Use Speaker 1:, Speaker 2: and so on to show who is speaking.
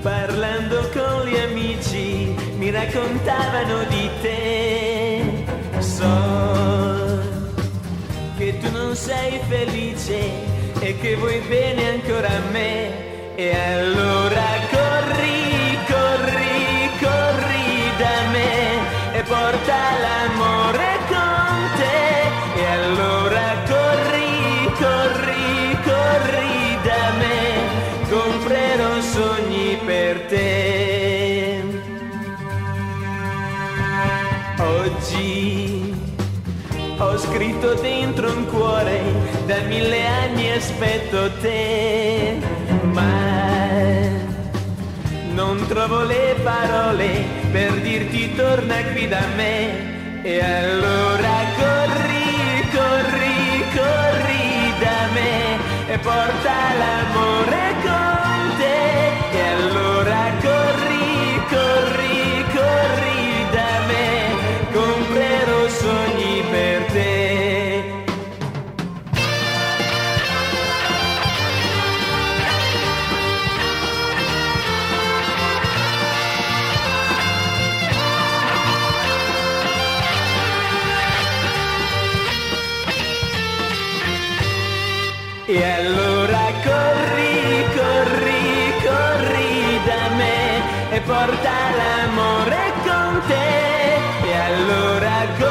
Speaker 1: Parlando con gli amici mi raccontavano di te. So che tu non sei felice e che vuoi bene ancora a me. E allora corri, corri, corri da me e porta l'amore con te. E allora corri, corri, corri da me, comprerò sogni per te. Oggi ho scritto dentro un cuore, da 1000 anni aspetto te, ma non trovo le parole per dirti torna qui da me. E allora corri, corri, corri da me e porta l'amore con te. E allora corri, corri, corri da me, comprerò sogni per te. E allora corri, corri, corri da me e porta l'amore con te. E allora corri,